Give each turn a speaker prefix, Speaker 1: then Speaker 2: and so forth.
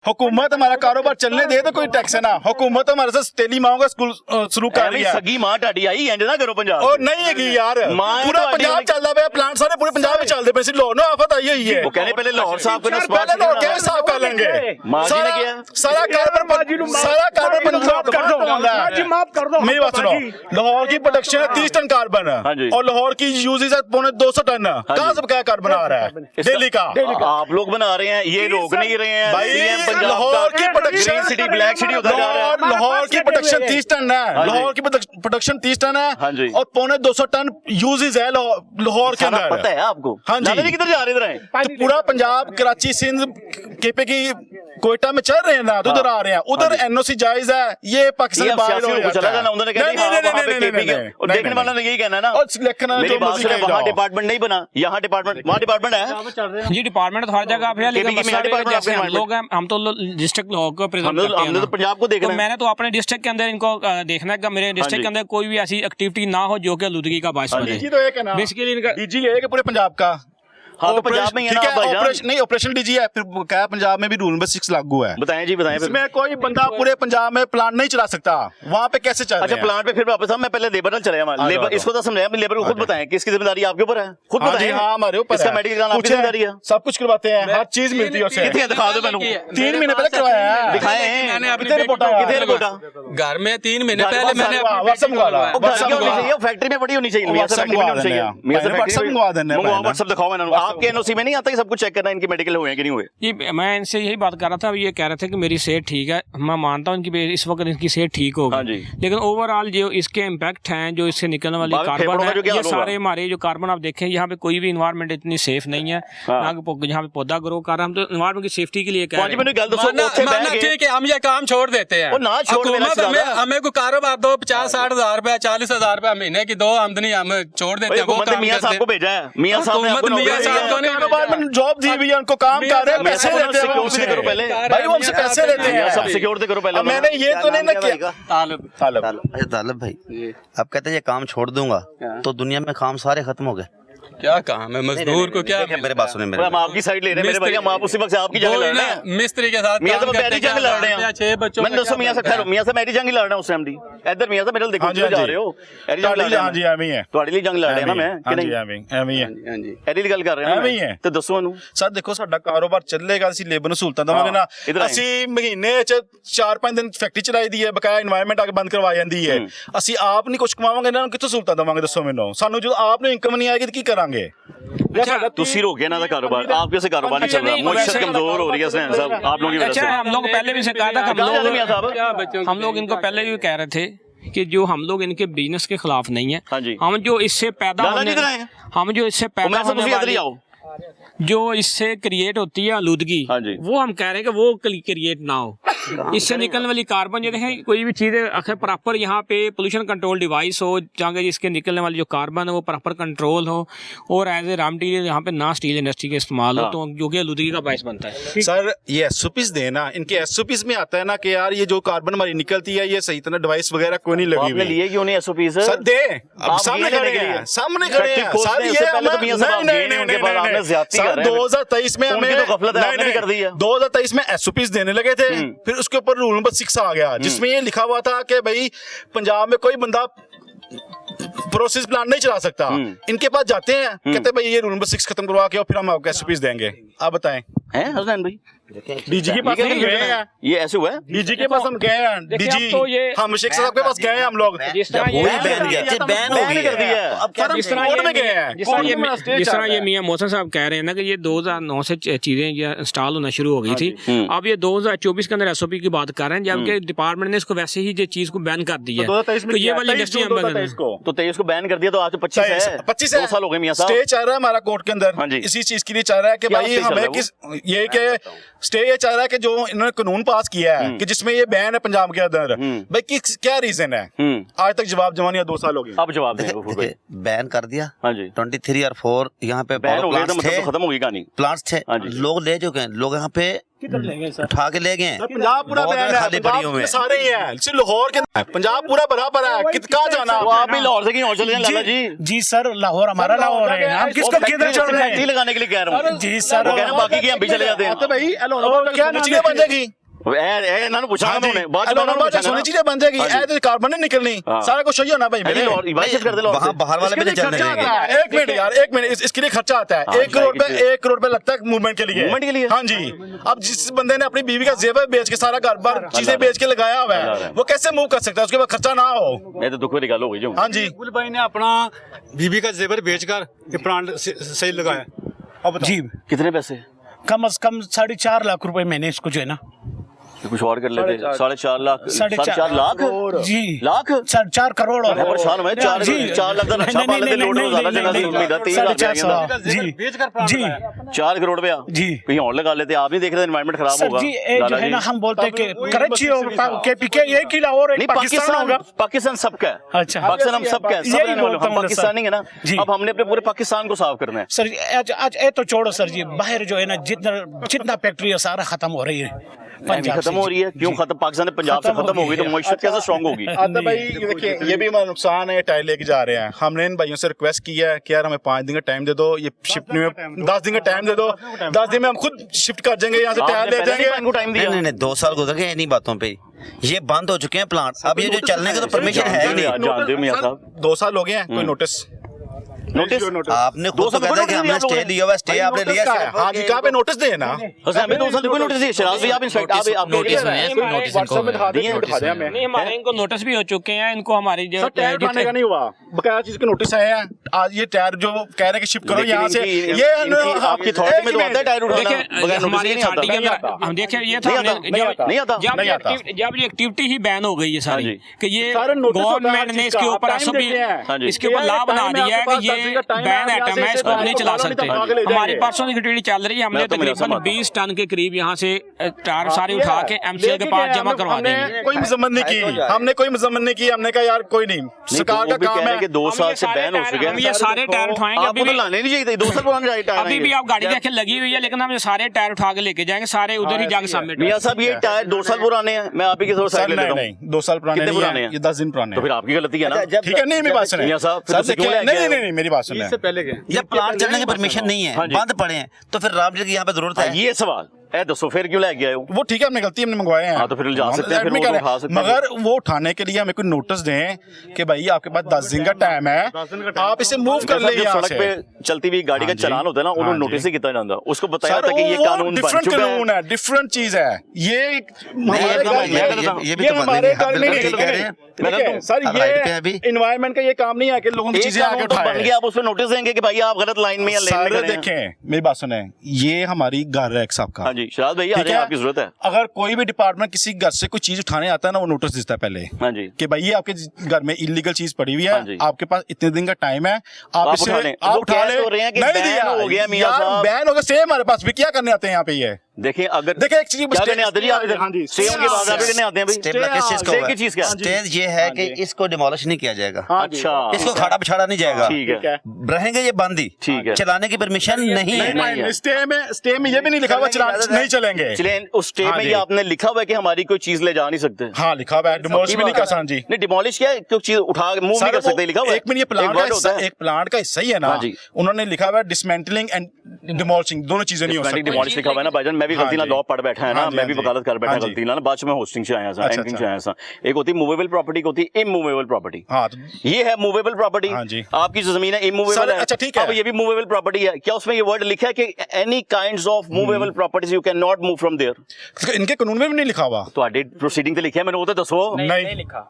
Speaker 1: हुकूमत हमारा कारोबार चलने दे तो कोई टैक्स है ना। हुकूमत हमारे से तेली माओ का स्कूल शुरू कर रही है।
Speaker 2: सगी मां ढाडी आई एंड ना करो पंजाब
Speaker 1: और नहीं है यार, पूरा पंजाब चलता पे प्लांट सारे पूरे पंजाब में चलते पे। लाहौर में आफत आई हुई है।
Speaker 2: वो कहने पहले लाहौर साहब को
Speaker 1: पहले लाहौर क्या साफ कर लेंगे। सारा कार्बन पंजाब कर दो।
Speaker 3: माफ कर दो।
Speaker 1: मेरी बात सुनो, लाहौर की प्रोडक्शन है 30 टन कार्बन और लाहौर की यूजेज है 250 टन। कहाँ से क्या कार्बन आ रहा है दिल्ली का?
Speaker 2: आप लोग बना रहे हैं, ये रोक नहीं रहे हैं।
Speaker 1: भाई लाहौर की प्रोडक्शन
Speaker 2: सिटी ब्लैक सिटी होता जा रहा है।
Speaker 1: लाहौर की प्रोडक्शन 30 टन है। लाहौर की प्रोडक्शन 30 टन है और 250 टन यूजेज है लाहौर के अंदर।
Speaker 2: पता है आपको?
Speaker 1: हाँ जी।
Speaker 2: किधर जा रहे हैं?
Speaker 1: तो पूरा पंजाब, कराची, सिंध, केपी की कोयटा में चल रहे हैं ना, तो उधर आ रहे हैं। उधर एनओसी जायज है, ये पाकिस्तान बाहर हो जाता है।
Speaker 2: उन्होंने कहा देखने वाला ने यही कहना है ना। मेरी बात सुनो, वहाँ डिपार्टमेंट नहीं बना, यहाँ डिपार्टमेंट, वहाँ डिपार्टमेंट है
Speaker 4: जी। डिपार्टमेंट तो हर जगह पे है, लेकिन जैसे हम लोग हैं, हम तो डिस्ट्रिक्ट लोगों को प्रेजेंट करते हैं।
Speaker 2: हमने तो पंजाब को देखना
Speaker 4: है। मैंने तो अपने डिस्ट्रिक्ट के अंदर इनको देखना है कि मेरे डिस्ट्रिक्ट के अंदर कोई भी ऐसी एक्टिविटी ना हो जो कि आलूदगी का बायस बने।
Speaker 1: बेसिकली इनका डीजी है पूरे पंजाब का।
Speaker 2: हाँ तो पंजाब में
Speaker 1: नहीं ऑपरेशन डीजी है, फिर क्या पंजाब में भी रूल नंबर 6 लागू है।
Speaker 2: बताएं जी, बताएं।
Speaker 1: इसमें कोई बंदा पूरे पंजाब में प्लांट नहीं चला सकता। वहाँ पे कैसे चल?
Speaker 2: अच्छा प्लांट पे फिर वापस हम, मैं पहले लेबर चले हमारे लेबर, इसको तो समझाया लेबर को खुद बताएं किसकी जिम्मेदारी आपके ऊपर है, खुद बताएं।
Speaker 1: हाँ हमारे ऊपर
Speaker 2: इसका मेडिकल आपकी जिम्मेदारी है,
Speaker 1: सब कुछ करवाते हैं, हर चीज मिलती है उसे।
Speaker 2: कितने दिखा दो मैंने
Speaker 1: 3 महीने पहले करवाया है,
Speaker 2: दिखाए हैं। कितने रिपोर्टा
Speaker 3: घर में 3 महीने पहले मैंने
Speaker 1: व्हाट्सएप मंगवा,
Speaker 2: फैक्ट्री में पड़ी होनी चाहिए, व्हाट्सएप दिखाओ। आपके एनओसी में नहीं आता सब कुछ चेक करना इनके मेडिकल हुए कि नहीं हुए?
Speaker 4: जी मैं इनसे यही बात कर रहा था, ये कह रहे थे कि मेरी सेहत ठीक है। मैं मानता हूँ इनकी इस वक्त इनकी सेहत ठीक होगी, लेकिन ओवरऑल जो इसके इम्पैक्ट हैं, जो इससे निकलने वाली कार्बन है, ये सारे हमारे जो कार्बन आप देखें, यहाँ पे कोई भी इन्वायरमेंट इतनी सेफ नहीं है। यहाँ पे पौधा ग्रो कर रहा है, हम तो इन्वायरमेंट की सेफ्टी के लिए कह रहे हैं।
Speaker 3: ठीक है, हम ये काम छोड़ देते हैं। हमें को कारोबार दो 50-60 हज़ार रुपया, 40 हज़ार रुपया महीने की दो आमदनी हम छोड़ देते हैं।
Speaker 2: मियां साहब को भेजा है, मियां साहब ने
Speaker 1: जॉब दी हुई है, उनको काम कर रहे हैं, पैसे लेते हैं हमसे।
Speaker 2: करो पहले
Speaker 1: भाई वो हमसे पैसे लेते हैं,
Speaker 2: सब सिक्योर करो पहले।
Speaker 1: मैंने ये तो नहीं ना किया।
Speaker 5: तालिब भाई, अब कहते हैं ये काम छोड़ दूंगा तो दुनिया में काम सारे खत्म हो गए।
Speaker 3: क्या काम है मजदूर को? क्या
Speaker 5: मेरे बात सुने,
Speaker 2: हम आपकी साइड ले रहे हैं मेरे भाई, हम आप उसी वक्त से आपकी जंग लड़ रहे हैं।
Speaker 3: मिस्त्री के साथ
Speaker 2: मियां साहब मेरी जंग लड़ रहे हैं।
Speaker 3: 6 बच्चों
Speaker 2: मैंने दोस्तों मियां साहब मियां साहब मेरी जंग ही लड़ रहा हूं उस टाइम दी। इधर मियां साहब मेरे देखो जा रहे हो, एडी जंग लड़ रहे हैं।
Speaker 1: हां जी एमी है,
Speaker 2: ਤੁਹਾਡੇ ਲਈ ਜੰਗ ਲੜ ਰਿਹਾ ਨਾ ਮੈਂ ਕਿ ਨਹੀਂ?
Speaker 1: ਐਵੇਂ ਹੀ ਹੈ।
Speaker 2: ਹਾਂਜੀ ਐਡੀ ਦੀ ਗੱਲ ਕਰ ਰਿਹਾ
Speaker 1: ਐਵੇਂ ਹੀ ਹੈ।
Speaker 2: ਤੇ ਦੱਸੋ ਇਹਨੂੰ
Speaker 1: ਸਰ ਦੇਖੋ ਸਾਡਾ ਕਾਰੋਬਾਰ ਚੱਲੇਗਾ, ਅਸੀਂ ਲੇਬਰ ਨੂੰ ਸਹੂਲਤਾਂ ਦੇਵਾਂਗੇ ਨਾ। ਅਸੀਂ ਮਹੀਨੇ 'ਚ 4-5 ਦਿਨ ਫੈਕਟਰੀ ਚਲਾਈ ਦੀ ਹੈ, ਬਕਾਇਆ এনवायरमेंट ਆ ਕੇ ਬੰਦ ਕਰਵਾ ਜਾਂਦੀ ਹੈ। ਅਸੀਂ ਆਪ ਨਹੀਂ ਕੁਝ ਕਮਾਵਾਂਗੇ, ਇਹਨਾਂ ਨੂੰ ਕਿੱਥੋਂ ਸਹੂਲਤਾਂ ਦੇਵਾਂਗੇ ਦੱਸੋ ਮੈਨੂੰ? ਸਾਨੂੰ ਜਦੋਂ ਆਪ ਨੂੰ ਇਨਕਮ ਨਹੀਂ ਆਏਗੀ ਤਾਂ ਕੀ ਕਰਾਂਗੇ?
Speaker 2: ਤੁਸੀਂ रोके ना था कारोबार, आपके से कारोबार नहीं चल रहा, मुआशरत कमजोर हो रही है साहब आप लोगों की वजह से।
Speaker 4: हम लोग पहले भी से कहा था, हम लोग इनको पहले भी कह रहे थे कि जो हम लोग इनके बिजनेस के खिलाफ नहीं है। हम जो इससे पैदा होने वाली जो इससे क्रिएट होती है आलूदगी, वो हम कह रहे हैं कि वो क्रिएट ना हो। इससे निकलने वाली कार्बन जो है, कोई भी चीज़ आखिर प्रॉपर यहाँ पे पोल्यूशन कंट्रोल डिवाइस हो, जहाँ इसके निकलने वाली जो कार्बन है वो प्रॉपर कंट्रोल हो, और एज ए रॉ मटीरियल यहाँ पे ना स्टील इंडस्ट्री के इस्तेमाल हो, तो जो कि आलूदगी का बायस बनता है।
Speaker 1: सर ये एसओपीज देना, इनके एसओपीज में आता है ना कि यार ये जो कार्बन हमारी निकलती है ये सही तरह डिवाइस वगैरह कोई नहीं लगी हुई।
Speaker 2: लिए क्यों नहीं एसओपीज?
Speaker 1: सर दे, अब सामने खड़े हैं, सामने खड़े हैं सर। ये नहीं 2023 में हमें 2023 में एसओपीज देने लगे थे, फिर उसके ऊपर रूल नंबर 6 आ गया जिसमें ये लिखा हुआ था कि भाई पंजाब में कोई बंदा प्रोसेस प्लांट नहीं चला सकता। इनके पास जाते हैं, कहते भाई ये रूल नंबर 6 खत्म करवा के और फिर हम आपको एसओपीज देंगे। आप बताएं
Speaker 2: हैं हसनैन भाई,
Speaker 1: डीजी के पास हम गए हैं,
Speaker 2: ये ऐसे हुआ है?
Speaker 1: डीजी के पास हम गए हैं, डीजी हम शेख साहब के पास गए हैं हम लोग।
Speaker 4: जिस तरह ये मियां मोहसिन साहब कह रहे हैं ना कि ये 2009 से चीजें इंस्टॉल होना शुरू हो गई थी, अब ये 2024 के अंदर एसओपी की बात कर रहे हैं, जबकि डिपार्टमेंट ने इसको वैसे ही ये चीज को बैन कर दिया है। तो ये वाली इंडस्ट्री
Speaker 2: तो 23 को बैन कर दिया, तो आज तो 25 है, 2 साल हो गए मियां साहब।
Speaker 1: स्टे चल रहा है हमारा कोर्ट के अंदर इसी चीज के लिए चल रहा है कि भाई हमें किस ये के स्टे ये चाह रहा है कि जो इन्होंने कानून पास किया है कि जिसमें ये बैन है पंजाब के अंदर, भाई क्या रीजन है? आज तक जवाब जवानी 2 साल हो गए।
Speaker 2: अब जवाब दें।
Speaker 5: बैन कर दिया।
Speaker 2: हाँ जी
Speaker 5: 23 और 4 यहाँ पे
Speaker 2: बैन हो गया, तो मतलब खत्म हो गई कहानी।
Speaker 5: प्लांट्स थे, लोग ले चुके हैं, लोग यहाँ पे
Speaker 6: किधर ले गए सर?
Speaker 5: उठा के ले गए।
Speaker 1: पंजाब पूरा
Speaker 5: बहुत
Speaker 1: बैन है,
Speaker 5: खाली पड़ी हुई
Speaker 1: पंजाब
Speaker 5: है।
Speaker 1: सारे ही हैं, सिर्फ लाहौर के पंजाब पूरा बराबर है, कहाँ जाना
Speaker 2: वो आप भी लाहौर से कहीं और चले जाएं लाला जी।
Speaker 6: जी सर, लाहौर हमारा लाहौर है, हम किसको किधर चढ़ रहे
Speaker 2: फैक्ट्री
Speaker 6: हैं?
Speaker 2: लगाने के लिए कह रहा हूँ
Speaker 6: जी सर,
Speaker 2: वो कह रहे हैं बाकी के हम भी चले जाते हैं।
Speaker 1: भाई
Speaker 6: क्या नाम है?
Speaker 1: बन जाएगी,
Speaker 2: इन्होंने पूछा उन्होंने बाद
Speaker 1: सोनी चीजें बन जाएगी, तो कार्बन नहीं निकलनी, सारा कुछ सही होना भाई मेरे।
Speaker 2: कर दे
Speaker 5: वहाँ बाहर वाले भी चलने देंगे।
Speaker 1: एक मिनट यार, एक मिनट, इसके लिए खर्चा आता है 1 करोड़ पे लगता है मूवमेंट के लिए।
Speaker 2: मूवमेंट के लिए?
Speaker 1: हाँ जी। अब जिस बंदे ने अपनी बीवी का जेवर बेच के सारा घर बार चीजें बेच के लगाया हुआ है, वो कैसे मूव कर सकता है, उसके बाद खर्चा ना हो।
Speaker 2: मैं तो दुख भरी गल हो गई जो।
Speaker 1: हाँ जी,
Speaker 7: बुल भाई ने अपना बीबी का जेवर बेचकर ये प्लांट सही लगाया। अब बताओ।
Speaker 6: जी
Speaker 2: कितने पैसे?
Speaker 6: कम से कम 4.5 लाख रुपए मैंने इसको जो है ना,
Speaker 2: कुछ और कर लेते 4.5 लाख 4.5 लाख
Speaker 6: जी
Speaker 2: लाख
Speaker 6: 4 करोड़
Speaker 2: मैं परेशान हुआ 4 लाख का नक्शा पाले थे लोड में ज्यादा जगह से उम्मीद है 3 लाख
Speaker 6: जी
Speaker 7: बेचकर प्लांट
Speaker 6: जी
Speaker 7: लगाया।
Speaker 2: 4 करोड़ रुपया
Speaker 6: जी।
Speaker 2: कहीं और लगा लेते आप नहीं देख रहे एनवायरनमेंट खराब
Speaker 6: सर
Speaker 2: होगा
Speaker 6: जी, जो है ना हम बोलते हैं कि कराची और केपीके एक ही लाहौर
Speaker 2: नहीं
Speaker 6: एक पाकिस्तान होगा।
Speaker 2: पाकिस्तान सबका है।
Speaker 6: अच्छा।
Speaker 2: पाकिस्तान हम सबका है, सब
Speaker 6: यही
Speaker 2: रहने वाले
Speaker 6: बोलता
Speaker 2: हम
Speaker 6: हूँ ना
Speaker 2: पाकिस्तानी है ना।
Speaker 6: जी।
Speaker 2: अब हमने अपने पूरे पाकिस्तान को साफ करना है।
Speaker 6: सर जी, आज ये तो छोड़ो सर जी, बाहर जो है ना जितना फैक्ट्री है सारा खत्म हो रही है, पंजाब
Speaker 2: खत्म
Speaker 6: से।
Speaker 2: हो रही है क्यों खत्म? पाकिस्तान ने पंजाब से खत्म हो गई तो मईशत कैसे स्ट्रांग होगी?
Speaker 1: आता भाई देखिए, ये भी हमारा नुकसान है, टायर लेके जा रहे हैं। हमने इन भाइयों से रिक्वेस्ट किया है कि यार हमें 5 दिन का टाइम दे दो, ये शिफ्ट में 10 दिन का टाइम दे दो, 10 दिन में हम खुद शिफ्ट कर जाएंगे, यहाँ से टायर ले जाएंगे।
Speaker 2: इनको टाइम दिया
Speaker 5: नहीं 2 साल गुजर गए इन्हीं बातों पे, ये बंद हो चुके हैं प्लांट। अब ये जो चलने का तो परमिशन है ही नहीं।
Speaker 2: जानते हो मियां साहब
Speaker 1: 2 साल हो गए हैं, कोई नोटिस
Speaker 2: नोटिस
Speaker 5: आपने खुद तो कहते कि हमने स्टे लिया हुआ, स्टे आपने लिया सिर्फ।
Speaker 1: हाँ जी, कहाँ पे नोटिस दे ना,
Speaker 2: हमें 2 साल कोई नोटिस दिए शराब भी आप इंस्पेक्टर आप
Speaker 4: नोटिस
Speaker 1: व्हाट्सएप में दिखा दें।
Speaker 4: नहीं, हमारे इनको नोटिस भी हो चुके हैं, इनको हमारी जो
Speaker 1: टायर बनाने का नहीं हुआ, बकाया चीज के नोटिस आए हैं। आज ये टायर जो कह रहे हैं कि शिफ्ट करो यहाँ से, ये
Speaker 2: आपकी अथॉरिटी में तो आता है टायर उठाना
Speaker 4: देखिए हमारी अथॉरिटी के अंदर हम देखिए ये था जब ये एक्टिविटी ही बैन हो गई है सारी कि ये गवर्नमेंट ने इसके ऊपर इसके ऊपर लॉ बना दिया है कि ये बैन आइटम है, इसको नहीं चला सकते। हमारी परसों की एक्टिविटी चल रही है, हमने तकरीबन 20 टन के करीब यहाँ से टायर सारे उठा के एमसीएल के पास जमा करवा देंगे।
Speaker 1: कोई मजम्मत नहीं की, हमने कोई मजम्मत नहीं की, हमने कहा यार कोई नहीं, सरकार का काम है
Speaker 2: कि 2 साल से बैन हो चुके हैं।
Speaker 4: हम ये सारे टायर उठाएंगे, अभी भी
Speaker 2: लाने नहीं चाहिए 2 साल पुराने टायर
Speaker 4: अभी भी आप गाड़ी देखें लगी हुई है, लेकिन हम ये सारे टायर उठा के लेके जाएंगे, सारे उधर ही जाके सबमिट।
Speaker 2: मियां साहब ये टायर 2 साल पुराने हैं, मैं आप ही के थोड़ा साइड ले लेता हूं।
Speaker 1: नहीं 2 साल पुराने
Speaker 2: कितने पुराने हैं?
Speaker 1: ये 10 दिन पुराने
Speaker 2: तो फिर आपकी गलती है ना।
Speaker 1: ठीक है, नहीं मेरी बात सुनिए
Speaker 2: मियां साहब
Speaker 1: नहीं मेरी बात सुनिए।
Speaker 7: इससे पहले के
Speaker 5: जब प्लांट चलने की परमिशन नहीं है, बंद पड़े हैं, तो फिर रामजी की यहाँ पे जरूरत है।
Speaker 2: ये सवाल है दसो फिर क्यों ले गया
Speaker 1: वो ठीक है, हमने गलती हमने मंगवाए हैं।
Speaker 2: हाँ, तो फिर जा सकते हैं, फिर वो उठा सकते हैं।
Speaker 1: मगर वो उठाने के लिए हमें कोई नोटिस दें कि भाई आपके पास 10 दिन का टाइम है, आप इसे मूव कर ले यहाँ
Speaker 2: सड़क
Speaker 1: से।
Speaker 2: पे चलती हुई गाड़ी का चलान होता है ना, उन्होंने नोटिस ही कितना जाता उसको बताया था कि ये कानून बन
Speaker 1: डिफरेंट
Speaker 2: चुका
Speaker 1: कानून है, डिफरेंट चीज है ये।
Speaker 5: ये भी तो बदलेंगे, आप बिल्कुल ठीक कह रहे हैं।
Speaker 1: सर
Speaker 5: अब राइट पे अभी
Speaker 1: ये इन्वायरमेंट का ये काम नहीं है कि लोगों की चीजें आगे
Speaker 2: बन
Speaker 1: उठाएं।
Speaker 2: गया, आप उसमें नोटिस देंगे कि भाई आप गलत लाइन में या लेन में
Speaker 1: सर
Speaker 2: खड़े हैं।
Speaker 1: देखें मेरी बात सुने, ये हमारी घर है एक साहब का।
Speaker 2: हाँ जी शराब भैया आ
Speaker 1: ठीक
Speaker 2: जाए,
Speaker 1: है?
Speaker 2: आपकी जरूरत है।
Speaker 1: अगर कोई भी डिपार्टमेंट किसी घर से कोई चीज उठाने आता है ना, वो नोटिस देता है पहले
Speaker 2: हाँ जी
Speaker 1: कि भाई ये आपके घर में इलीगल चीज पड़ी हुई
Speaker 2: हाँ जी।
Speaker 1: है, आपके पास इतने दिन का टाइम है, आप इसे
Speaker 2: उठा लें।
Speaker 1: आप
Speaker 2: वो
Speaker 1: उठा
Speaker 2: कह
Speaker 1: ले।
Speaker 2: तो रहे हैं कि
Speaker 1: नहीं
Speaker 2: बैन
Speaker 1: दिया
Speaker 2: हो गया मियां
Speaker 1: यार,
Speaker 2: साहब।
Speaker 1: बैन हो गया, सेम हमारे पास भी क्या करने आते हैं यहाँ पे ये।
Speaker 2: देखिए अगर
Speaker 1: देखिए एक चीज
Speaker 2: क्या करने आते हैं जी आप इधर?
Speaker 1: हाँ जी,
Speaker 2: सेम के बाद आप करने आते हैं भाई।
Speaker 5: स्टे किस चीज का
Speaker 2: स्टे
Speaker 5: हुआ
Speaker 2: की चीज क्या?
Speaker 5: स्टे ये है कि इसको डिमोलिश नहीं किया जाएगा,
Speaker 2: अच्छा
Speaker 5: इसको खाड़ा बिछाड़ा नहीं जाएगा,
Speaker 2: ठीक है
Speaker 5: रहेंगे ये बंद ही।
Speaker 2: ठीक है।
Speaker 5: चलाने की परमिशन नहीं है।
Speaker 2: नहीं,
Speaker 1: स्टे में ये भी नहीं लिखा हुआ नहीं चलेंगे।
Speaker 2: चले उस स्टे में ये आपने लिखा हुआ है कि हमारी कोई चीज ले जा नहीं सकते।
Speaker 1: हाँ लिखा हुआ है, डिमोलिश भी नहीं कर सकते जी।
Speaker 2: नहीं डिमोलिश क्या है, कोई चीज उठा के मूव नहीं कर सकते, लिखा हुआ है।
Speaker 1: एक मिनट, ये प्लांट का हिस्सा, एक प्लांट का हिस्सा ही है ना, उन्होंने लिखा हुआ है डिसमेंटलिंग एंड डिमोलिशिंग, दोनों चीजें नहीं हो सकती।
Speaker 2: डिमोलिश लिखा हुआ है ना भाईजान, मैं भी गलती ना लॉ पढ़ बैठा है ना, मैं भी वकालत कर बैठा गलती ना, बाद में होस्टिंग से आया था, एंकरिंग से आया था। एक होती है मूवेबल प्रॉपर्टी, एक होती है इमूवेबल प्रॉपर्टी।
Speaker 1: हाँ
Speaker 2: ये है मूवेबल प्रॉपर्टी, आपकी जो जमीन है इमूवेबल है।
Speaker 1: अच्छा ठीक है,
Speaker 2: अब ये भी मूवेबल प्रॉपर्टी है, क्या उसमें ये वर्ड लिखा है कि any kinds of movable properties you can not move from there?
Speaker 1: इनके कानून में भी नहीं लिखा हुआ।
Speaker 2: ਤੁਹਾਡੇ प्रोसीडिंग ਤੇ ਲਿਖਿਆ, ਮੈਨੂੰ ਉਹ ਤਾਂ ਦੱਸੋ।
Speaker 1: नहीं लिखा।